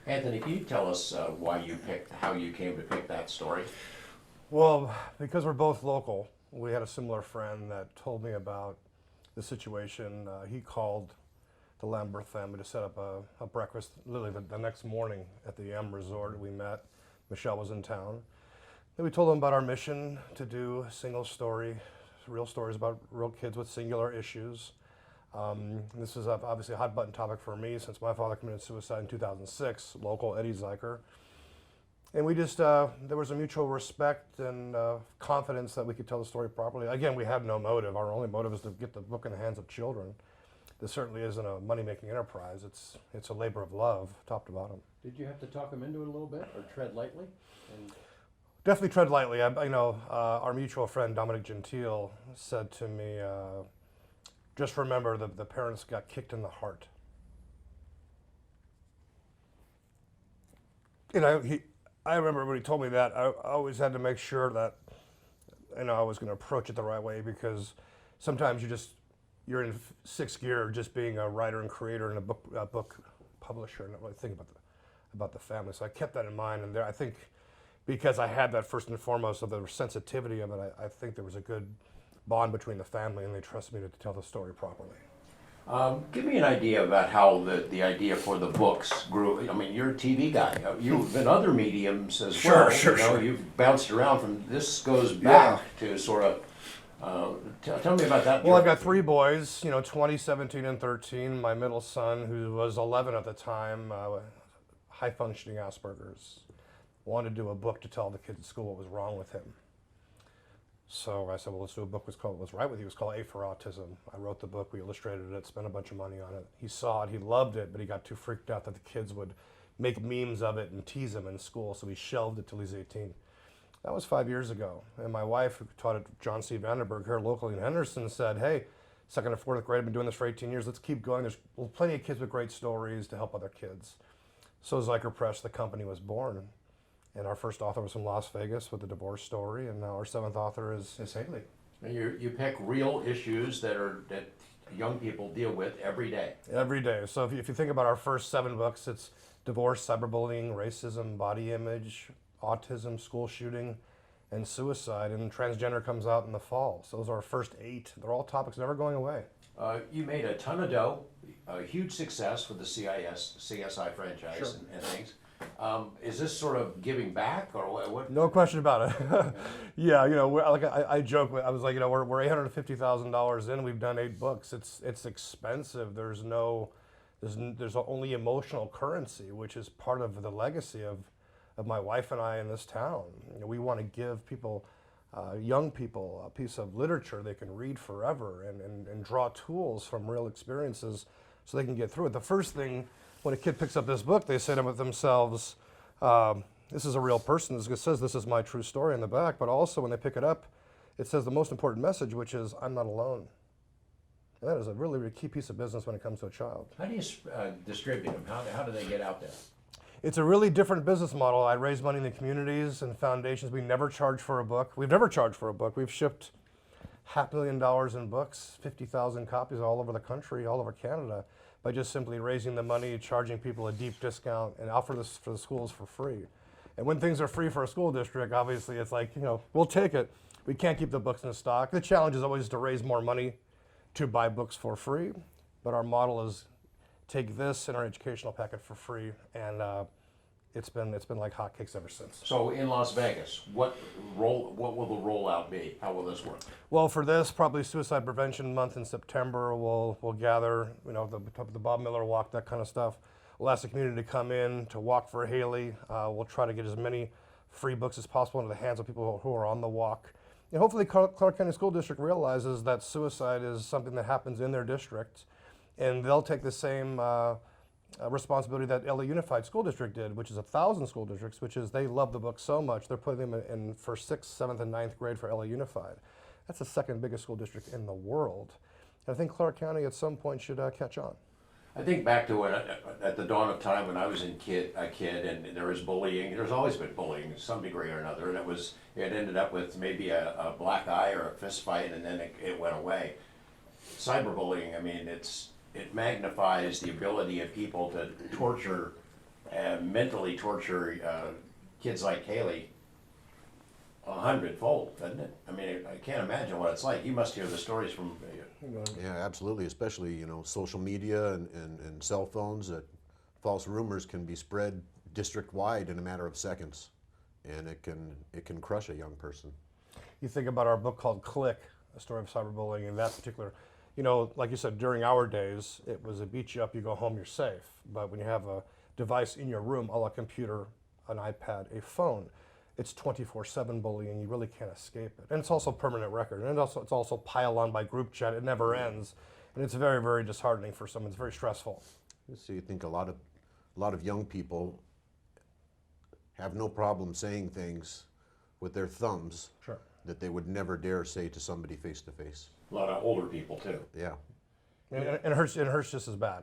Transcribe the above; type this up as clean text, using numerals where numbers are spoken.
Anthony, can you tell us how you came to pick that story? Well, because we're both local, we had a similar friend that told me about the situation. He called the Lambert family to set up a breakfast literally the next morning at the M Resort. We met. Michelle was in town. Then we told them about our mission to do single story, real stories about real kids with singular issues. This is obviously a hot button topic for me since my father committed suicide in 2006, local Eddie Zuiker. And we just, there was a mutual respect and confidence that we could tell the story properly. Again, we had no motive. Our only motive is to get the book in the hands of children. This certainly isn't a money-making enterprise. It's a labor of love, top to bottom. Did you have to talk him into it a little bit or tread lightly? And Definitely tread lightly. Our mutual friend Dominic Gentile said to me, just remember the parents got kicked in the heart. I remember when he told me that, I always had to make sure that I was going to approach it the right way, because sometimes you're in sixth gear just being a writer and creator and a book publisher and not really think about the family. So I kept that in mind, and I think because I had that first and foremost of the sensitivity of it, I think there was a good bond between the family, and they trusted me to tell the story properly. give me an idea about how the idea for the books grew. I mean, you're a TV guy. You've been other mediums as well. Sure. You've bounced around from. This goes back to sort of. Tell me about that. Well, I've got three boys, 20, 17, and 13. My middle son, who was 11 at the time, high-functioning Asperger's, wanted to do a book to tell the kids at school what was wrong with him. So I said, well, let's do a book called What's Right With You. It was called A for Autism. I wrote the book, we illustrated it, spent a bunch of money on it. He saw it, he loved it, but he got too freaked out that the kids would make memes of it and tease him in school, so he shelved it till he's 18. That was 5 years ago. And my wife, who taught at John C. Vandenberg here locally in Henderson, said, hey, second or fourth grade, I've been doing this for 18 years, let's keep going. There's plenty of kids with great stories to help other kids. So Zuiker Press, the company, was born. And our first author was from Las Vegas with the divorce story, and now our seventh author is Haley. And you pick real issues that young people deal with every day. Every day. So if you think about our first 7 books, it's divorce, cyberbullying, racism, body image, autism, school shooting, and suicide. And transgender comes out in the fall. So those are our first 8. They're all topics never going away. You made a ton of dough, a huge success with the CSI franchise. Sure. and things. Is this sort of giving back, or what? No question about it. Yeah, I joke. I was like, we're $850,000 in. We've done 8 books. It's expensive. There's only emotional currency, which is part of the legacy of my wife and I in this town. We want to give people, young people, a piece of literature they can read forever and draw tools from real experiences so they can get through it. The first thing when a kid picks up this book, they say to themselves, this is a real person. It says this is my true story in the back, but also when they pick it up, it says the most important message, which is I'm not alone. And that is a really, really key piece of business when it comes to a child. How do you distribute them? How do they get out there? It's a really different business model. I raise money in the communities and foundations. We never charge for a book. We've never charged for a book. We've shipped $500,000 in books, 50,000 copies all over the country, all over Canada, by just simply raising the money, charging people a deep discount, and offer this for the schools for free. And when things are free for a school district, obviously it's like, we'll take it. We can't keep the books in stock. The challenge is always to raise more money to buy books for free, but our model is take this in our educational packet for free, and it's been like hotcakes ever since. So in Las Vegas, what will the rollout be? How will this work? Well, for this, probably Suicide Prevention Month in September, we'll gather, the Bob Miller Walk, that kind of stuff. We'll ask the community to come in to walk for Haley. We'll try to get as many free books as possible into the hands of people who are on the walk. And hopefully Clark County School District realizes that suicide is something that happens in their district, and they'll take the same responsibility that LA Unified School District did, which is 1,000 school districts, which is they love the book so much, they're putting them in for 6th, 7th, and 9th grade for LA Unified. That's the 2nd biggest school district in the world. And I think Clark County at some point should catch on. I think back to when, at the dawn of time when I was a kid, and there was bullying. There's always been bullying to some degree or another, and it ended up with maybe a black eye or a fist fight, and then it went away. Cyberbullying, I mean, it magnifies the ability of people to torture mentally torture kids like Kaylee 100-fold, doesn't it? I mean, I can't imagine what it's like. You must hear the stories from. Yeah, absolutely. Especially, social media and cell phones. That false rumors can be spread district-wide in a matter of seconds, and it can crush a young person. You think about our book called Click, a story of cyberbullying, and that particular, like you said, during our days, it was a beat you up, you go home, you're safe. But when you have a device in your room, a computer, an iPad, a phone, it's 24/7 bullying. You really can't escape it, and it's also permanent record, and it's also piled on by group chat. It never ends, and it's very, very disheartening for someone. It's very stressful. So you think a lot of young people have no problem saying things with their thumbs Sure. that they would never dare say to somebody face to face. A lot of older people too. Yeah. And it hurts just as bad.